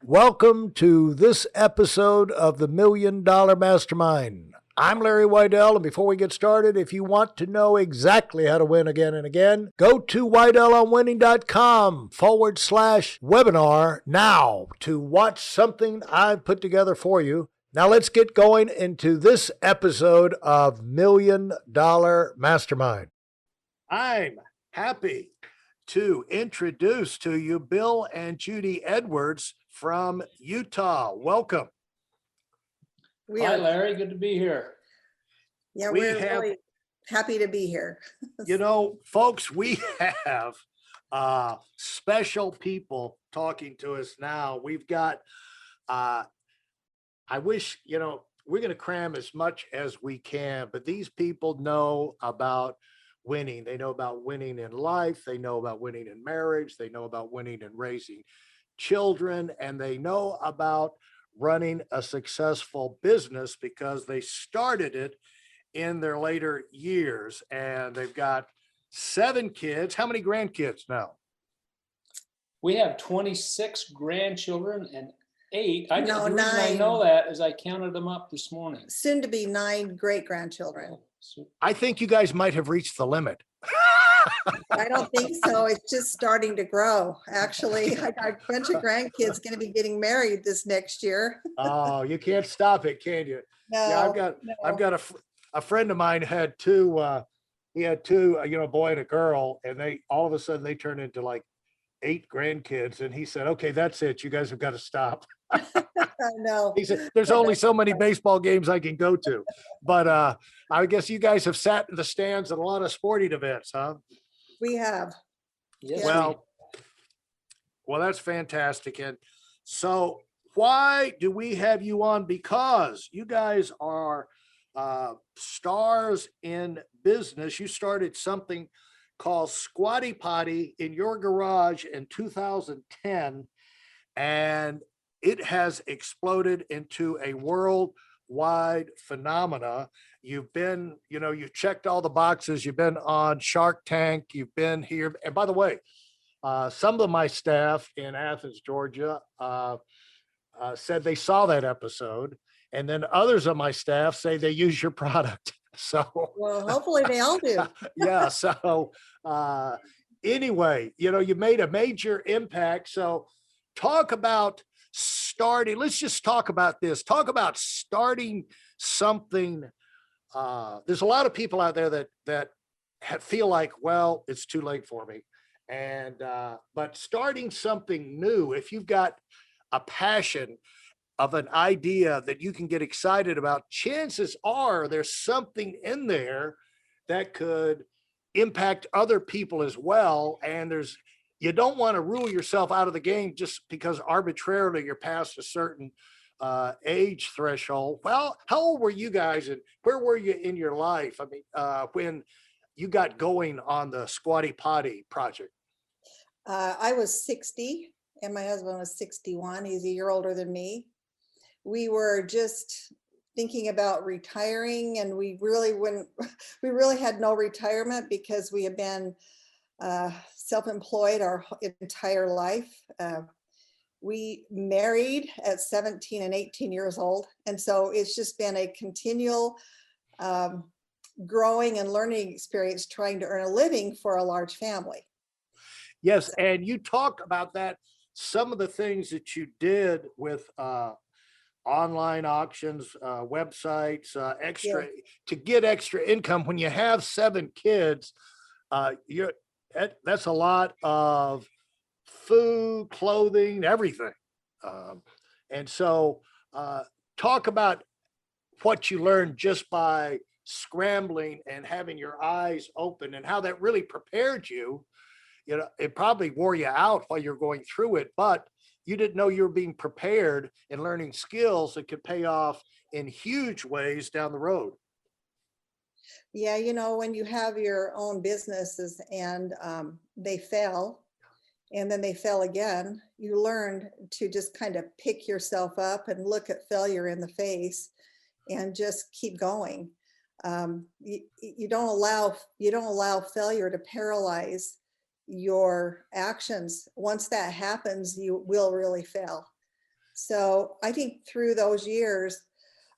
Welcome to this episode of the $1 Million Mastermind. I'm Larry Weidel, and before we get started, if you want to know exactly how to win again and again, go to weidelonwinning.com/webinar now to watch something I've put together for you. Now let's get going into this episode of $1 Million Mastermind. I'm happy to introduce to you Bill and Judy Edwards from Utah. Welcome. Hi, Larry. Good to be here. Yeah, we're really happy to be here. You know, folks, we have special people talking to us now. We've got, I wish, we're going to cram as much as we can, but these people know about winning. They know about winning in life. They know about winning in marriage. They know about winning in raising children, and they know about running a successful business because they started it in their later years. And they've got 7 kids. How many grandkids now? We have 26 grandchildren and 8. No, the reason 9. I know that is I counted them up this morning. Soon to be 9 great-grandchildren. I think you guys might have reached the limit. I don't think so. It's just starting to grow. Actually, I got a bunch of grandkids going to be getting married this next year. Oh, you can't stop it, can you? No, Yeah, I've got a friend of mine had 2, he had 2, a boy and a girl, and they all of a sudden they turned into like 8 grandkids. And he said, okay, that's it. You guys have got to stop. No. He said, there's only so many baseball games I can go to. But I guess you guys have sat in the stands at a lot of sporting events, huh? We have. Yes, Well, that's fantastic. And so why do we have you on? Because you guys are stars in business. You started something called Squatty Potty in your garage in 2010, and it has exploded into a worldwide phenomena. You've been, you've checked all the boxes. You've been on Shark Tank. You've been here. And by the way, some of my staff in Athens, Georgia, said they saw that episode. And then others of my staff say they use your product. So, well, hopefully they all do. Yeah. So anyway, you made a major impact. So talk about starting. Let's just talk about this. Talk about starting something. There's a lot of people out there that feel like, well, it's too late for me. And but starting something new, if you've got a passion of an idea that you can get excited about, chances are there's something in there that could impact other people as well. And you don't want to rule yourself out of the game just because arbitrarily you're past a certain age threshold. Well, how old were you guys and where were you in your life? I mean, when you got going on the Squatty Potty project? I was 60 and my husband was 61. He's a year older than me. We were just thinking about retiring, and we really had no retirement because we had been self-employed our entire life. We married at 17 and 18 years old. And so it's just been a continual growing and learning experience trying to earn a living for a large family. Yes. And you talk about that, some of the things that you did with online auctions, websites, extra, to get extra income. When you have 7 kids, that's a lot of food, clothing, everything. And so talk about what you learned just by scrambling and having your eyes open, and how that really prepared you. It probably wore you out while you're going through it, but you didn't know you were being prepared and learning skills that could pay off in huge ways down the road. Yeah, when you have your own businesses and they fail, and then they fail again, you learn to just kind of pick yourself up and look at failure in the face and just keep going. You don't allow failure to paralyze your actions. Once that happens, you will really fail. So I think through those years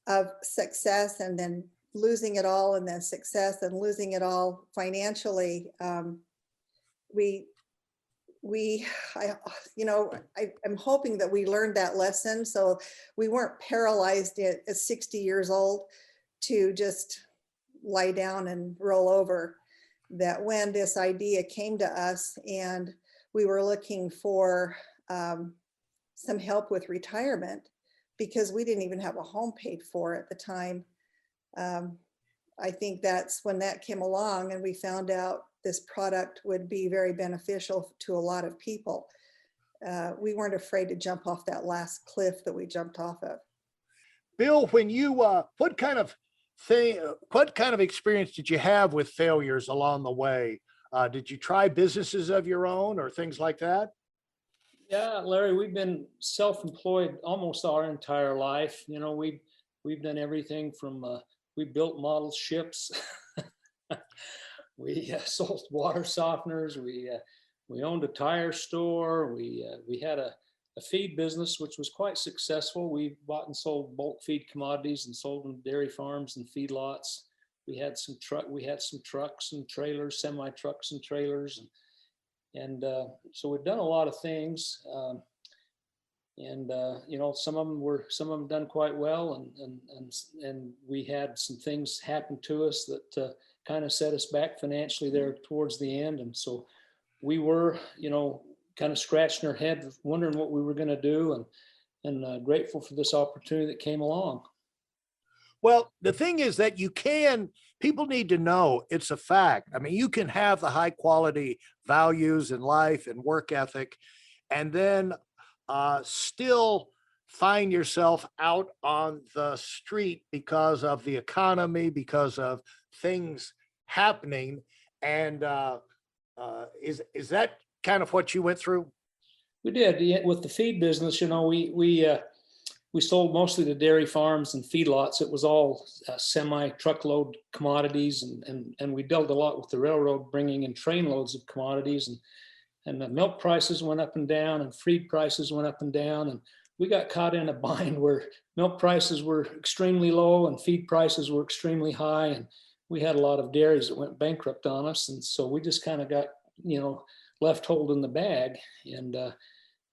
of success and then losing it all and then success and losing it all financially, I'm hoping that we learned that lesson. So we weren't paralyzed at 60 years old to just lie down and roll over. That when this idea came to us and we were looking for some help with retirement because we didn't even have a home paid for at the time. I think that's when that came along and we found out this product would be very beneficial to a lot of people. We weren't afraid to jump off that last cliff that we jumped off of. Bill, when you, what kind of experience did you have with failures along the way? Did you try businesses of your own or things like that? Yeah, Larry, we've been self-employed almost our entire life. You know, we've done everything from, we built model ships. We sold water softeners. We owned a tire store. We had a feed business, which was quite successful. We bought and sold bulk feed commodities and sold them to dairy farms and feedlots. We had some trucks and trailers, semi trucks and trailers, and so we've done a lot of things. You know, some of them done quite well, and we had some things happen to us that kind of set us back financially there towards the end. And so we were, you know, kind of scratching our head, wondering what we were going to do, and grateful for this opportunity that came along. Well, the thing is that people need to know it's a fact. I mean, you can have the high quality values in life and work ethic, and then still find yourself out on the street because of the economy, because of things happening. And is that kind of what you went through? We did. Yeah, with the feed business. You know, we sold mostly to dairy farms and feedlots. It was all semi truckload commodities, and we dealt a lot with the railroad, bringing in train loads of commodities, and the milk prices went up and down, and feed prices went up and down, and we got caught in a bind where milk prices were extremely low and feed prices were extremely high, and we had a lot of dairies that went bankrupt on us, and so we just kind of got, you know, left holding the bag, and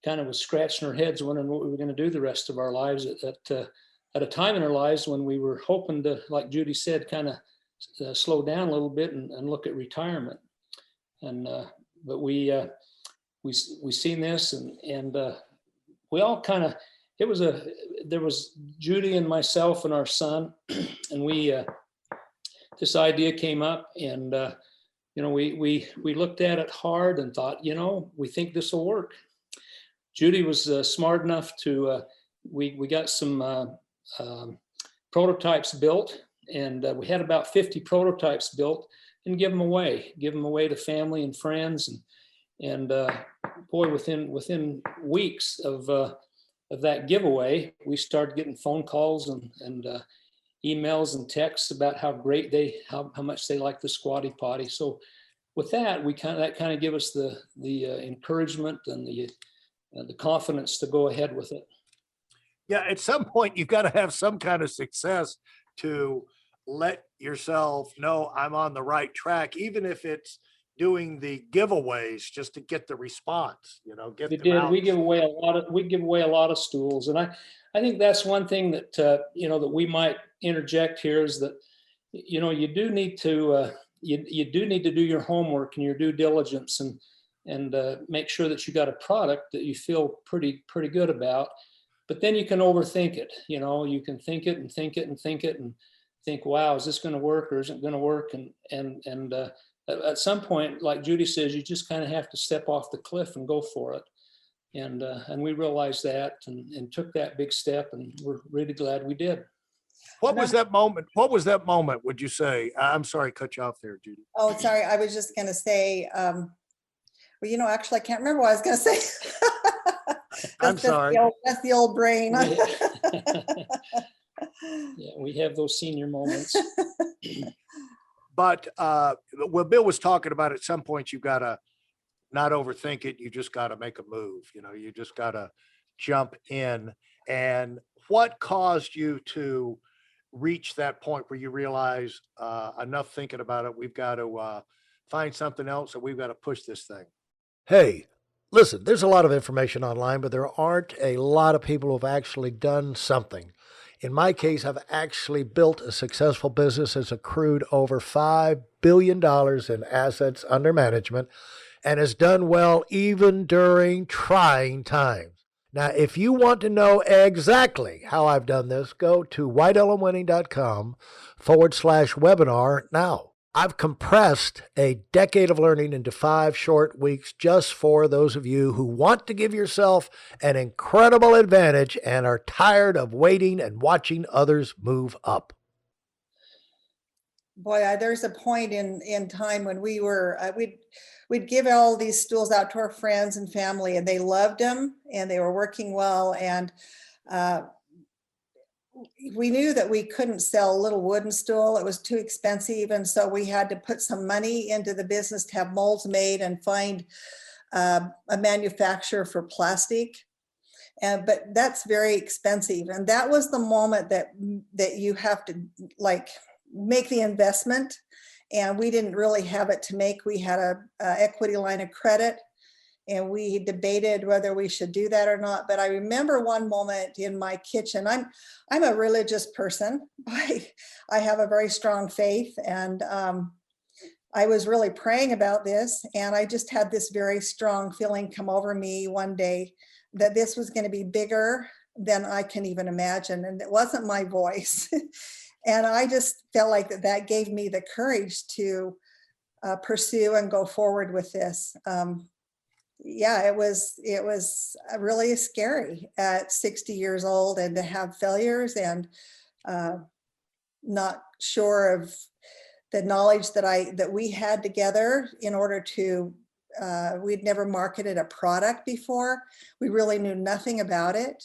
kind of was scratching our heads, wondering what we were going to do the rest of our lives at a time in our lives when we were hoping to, like Judy said, kind of slow down a little bit and look at retirement. And but we seen this, and we all kind of, there was Judy and myself and our son, and we this idea came up, and you know, we looked at it hard and thought, you know, we think this will work. Judy was smart enough to, we got some prototypes built, and we had about 50 prototypes built, and give them away to family and friends. And boy, within weeks of that giveaway, we started getting phone calls and emails and texts about how great how much they like the Squatty Potty. So with that, that kind of give us the encouragement and the confidence to go ahead with it. Yeah, at some point you've got to have some kind of success to let yourself know I'm on the right track, even if it's doing the giveaways just to get the response, you know, get them out. We give away a lot of stools, and I think that's one thing that you know, that we might interject here is that, you know, you do need to you do need to do your homework and your due diligence, and make sure that you got a product that you feel pretty good about. But then you can overthink it. You know, you can think it and think it and think it and think, wow, is this going to work or isn't going to work? And at some point, like Judy says, you just kind of have to step off the cliff and go for it. And we realized that and took that big step, and we're really glad we did. What was that moment? What was that moment, would you say? I'm sorry, cut you off there, Judy. Oh, sorry. I was just going to say, well, you know, actually, I can't remember what I was going to say. I'm sorry. That's the old brain. Yeah, we have those senior moments. But well, Bill was talking about at some point, you've got to not overthink it. You just got to make a move. You know, you just got to jump in. And what caused you to reach that point where you realize enough thinking about it, we've got to find something else, or we've got to push this thing? Hey, listen, there's a lot of information online, but there aren't a lot of people who've actually done something. In my case, I've actually built a successful business that's accrued over $5 billion in assets under management and has done well even during trying times. Now, if you want to know exactly how I've done this, go to weidelandwinning.com/webinar now. I've compressed a decade of learning into 5 short weeks just for those of you who want to give yourself an incredible advantage and are tired of waiting and watching others move up. Boy, there's a point in time when we were, we'd give all these stools out to our friends and family, and they loved them and they were working well. And we knew that we couldn't sell a little wooden stool. It was too expensive. And so we had to put some money into the business to have molds made and find a manufacturer for plastic. But that's very expensive. And that was the moment that you have to like make the investment. And we didn't really have it to make. We had a equity line of credit, and we debated whether we should do that or not. But I remember one moment in my kitchen. I'm a religious person. I have a very strong faith, and I was really praying about this, and I just had this very strong feeling come over me one day that this was going to be bigger than I can even imagine, and it wasn't my voice. And I just felt like that gave me the courage to pursue and go forward with this. Yeah, it was really scary at 60 years old, and to have failures and not sure of the knowledge that we had together in order to, we'd never marketed a product before. We really knew nothing about it.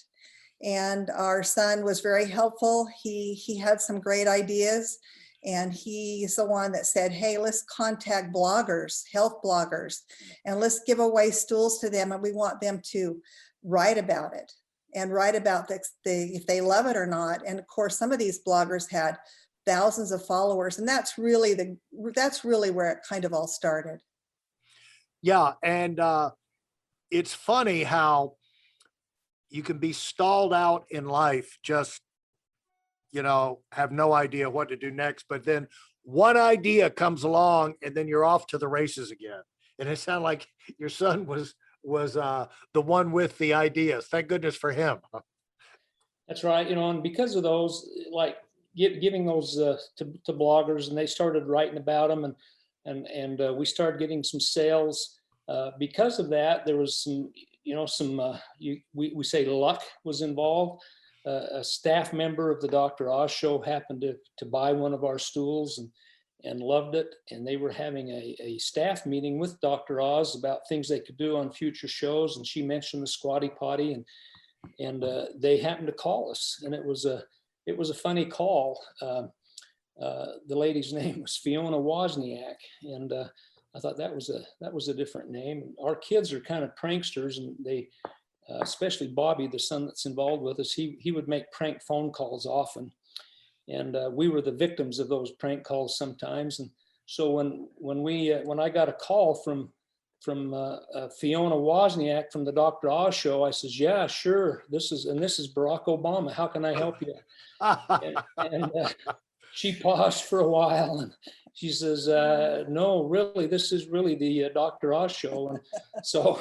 And our son was very helpful. He had some great ideas, and he's the one that said, hey, let's contact bloggers, health bloggers, and let's give away stools to them. And we want them to write about it and write about if they love it or not. And of course, some of these bloggers had thousands of followers, and that's really where it kind of all started. Yeah. And it's funny how you can be stalled out in life, just, have no idea what to do next. But then one idea comes along, and then you're off to the races again. And it sounded like your son was the one with the ideas. Thank goodness for him. That's right. And because of those, like giving those to bloggers, and they started writing about them, and we started getting some sales. Because of that, there was some, we say luck was involved. A staff member of the Dr. Oz show happened to buy one of our stools and loved it. And they were having a staff meeting with Dr. Oz about things they could do on future shows. And she mentioned the Squatty Potty, and they happened to call us. And it was a funny call. The lady's name was Fiona Wozniak, and I thought that was a different name. Our kids are kind of pranksters, and they, especially Bobby, the son that's involved with us, he would make prank phone calls often, and we were the victims of those prank calls sometimes. And so when I got a call from Fiona Wozniak from the Dr. Oz show, I says, yeah, sure, this is Barack Obama. How can I help you? and she paused for a while, and she says, no, really, this is really the Dr. Oz show. And so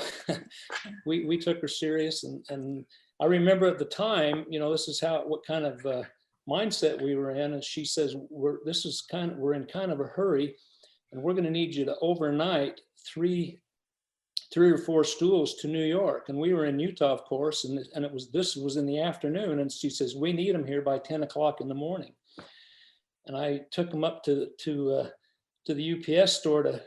we took her serious. And I remember at the time, this is what kind of mindset we were in. And she says, we're in kind of a hurry, and we're going to need you to overnight three or four stools to New York. And we were in Utah, of course, and this was in the afternoon. And she says, we need them here by 10 o'clock in the morning. And I took them up to the UPS store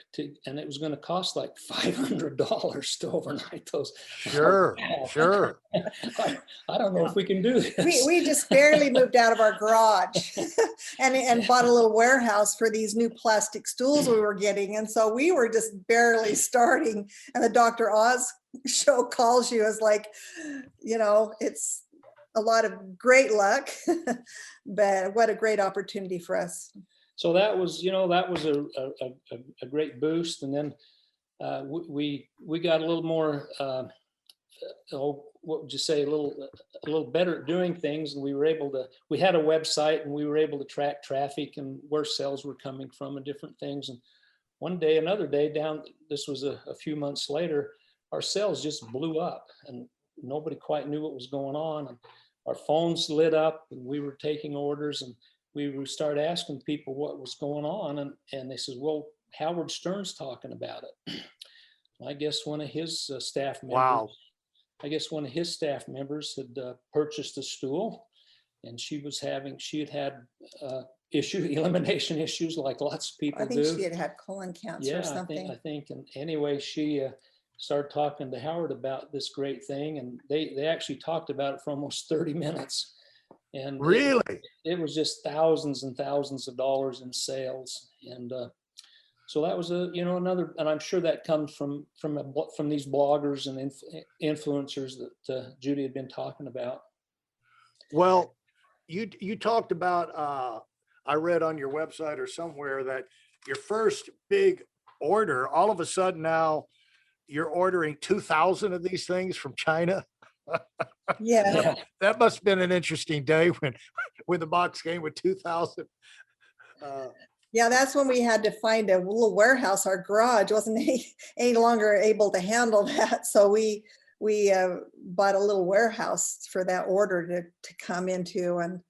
and it was going to cost like $500 to overnight those. Sure, sure. I don't know if we can do this. We just barely moved out of our garage and bought a little warehouse for these new plastic stools we were getting. And so we were just barely starting. And the Dr. Oz show calls you as like, it's a lot of great luck, but what a great opportunity for us. So that was, that was a great boost. And then we got a little more, what would you say, a little better at doing things. And we had a website, and we were able to track traffic and where sales were coming from and different things. And another day this was a few months later, our sales just blew up, and nobody quite knew what was going on. And our phones lit up, and we were taking orders, and we started asking people what was going on. And they said, well, Howard Stern's talking about it. I guess one of his staff members, Wow. Had purchased a stool, and she had had elimination issues like lots of people I think do. she had colon cancer or something. I think. And anyway, she started talking to Howard about this great thing, and they actually talked about it for almost 30 minutes. And Really? it was just thousands and thousands of dollars in sales. And so that was another, and I'm sure that comes from these bloggers and influencers that Judy had been talking about. Well, you talked about, I read on your website or somewhere that your first big order, all of a sudden now you're ordering 2,000 of these things from China. Yeah. That must have been an interesting day when the box came with 2,000. Yeah, that's when we had to find a little warehouse. Our garage wasn't any longer able to handle that. So we bought a little warehouse for that order to come into. And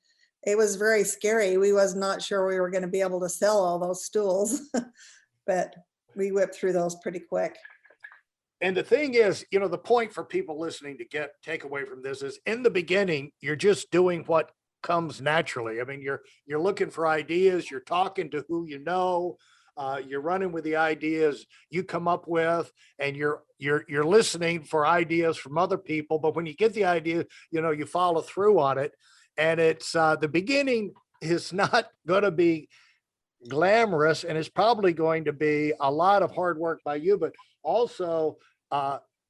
it was very scary. We was not sure we were going to be able to sell all those stools, but we whipped through those pretty quick. And the thing is, the point for people listening to take away from this is, in the beginning, you're just doing what comes naturally. I mean, you're looking for ideas, you're talking to who you know, you're running with the ideas you come up with, and you're listening for ideas from other people. But when you get the idea, you follow through on it. And it's the beginning is not going to be glamorous, and it's probably going to be a lot of hard work by you, but also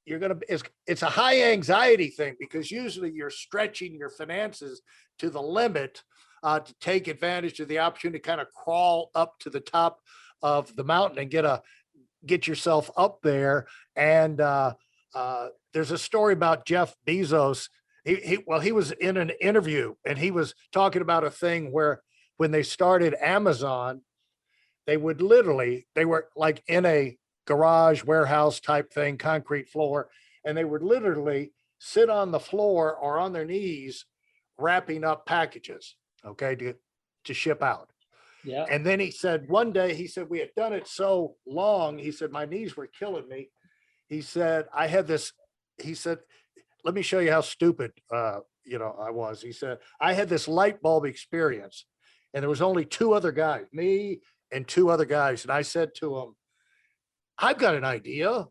it's a high anxiety thing, because usually you're stretching your finances to the limit to take advantage of the opportunity to kind of crawl up to the top of the mountain and get yourself up there. And there's a story about Jeff Bezos. He was in an interview, and he was talking about a thing where when they started Amazon, they were like in a garage warehouse type thing, concrete floor, and they would literally sit on the floor or on their knees wrapping up packages, okay, to ship out. Yeah. And then he said one day, we had done it so long, he said, my knees were killing me. He said, let me show you how stupid I was. He said, I had this light bulb experience, and there was only two other guys, me and two other guys. And I said to him, I've got an idea.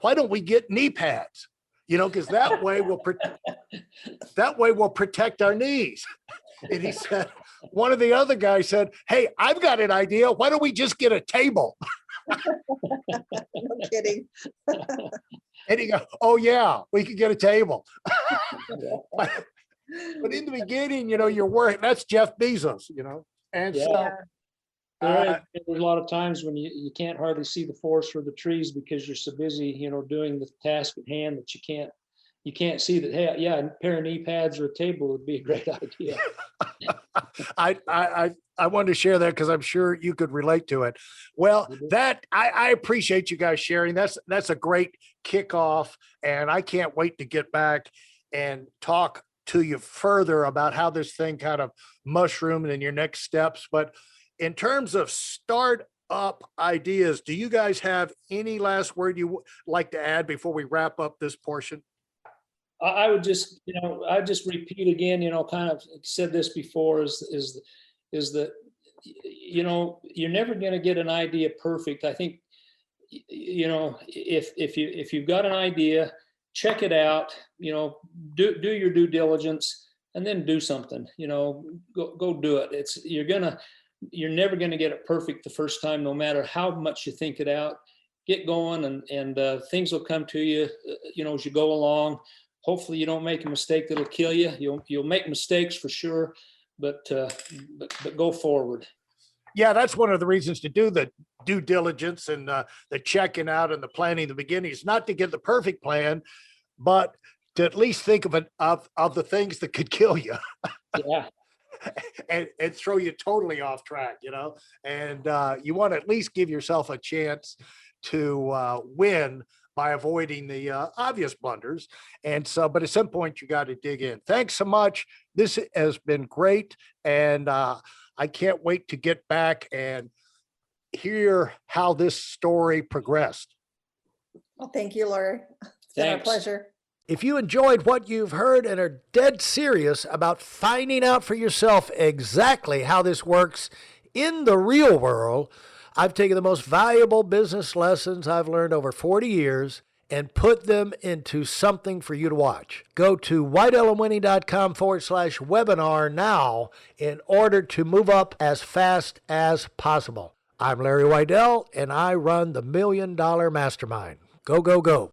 Why don't we get knee pads? Because that way we'll protect our knees. And he said, one of the other guys said, hey, I've got an idea. Why don't we just get a table? No kidding. And he goes, oh yeah, we could get a table. But in the beginning, you're working. That's Jeff Bezos, and Yeah. so. There's a lot of times when you can't hardly see the forest for the trees because you're so busy, doing the task at hand that you can't see that. Hey, yeah, a pair of knee pads or a table would be a great idea. I wanted to share that because I'm sure you could relate to it. Well, that I appreciate you guys sharing. That's a great kickoff, and I can't wait to get back and talk to you further about how this thing kind of mushroomed and your next steps. But in terms of startup ideas, do you guys have any last word you would like to add before we wrap up this portion? I would just, I just repeat again, kind of said this before, is that, you're never going to get an idea perfect. I think, if you've got an idea, check it out, do your due diligence, and then do something, go do it. You're never going to get it perfect the first time, no matter how much you think it out. Get going, and things will come to you, as you go along. hopefully you don't make a mistake that'll kill you. You'll make mistakes for sure, but go forward. Yeah, that's one of the reasons to do the due diligence and the checking out and the planning in the beginning is not to get the perfect plan, but to at least think of it of the things that could kill you. Yeah. and throw you totally off track, and you want to at least give yourself a chance to win by avoiding the obvious blunders. And so, but at some point you got to dig in. Thanks so much. This has been great. And I can't wait to get back and hear how this story progressed. Well, thank you, Lori. It's been a pleasure. If you enjoyed what you've heard and are dead serious about finding out for yourself exactly how this works in the real world, I've taken the most valuable business lessons I've learned over 40 years and put them into something for you to watch. Go to weidelandwinning.com/webinar now in order to move up as fast as possible. I'm Larry Weidel, and I run the $1 Million Mastermind. Go, go, go.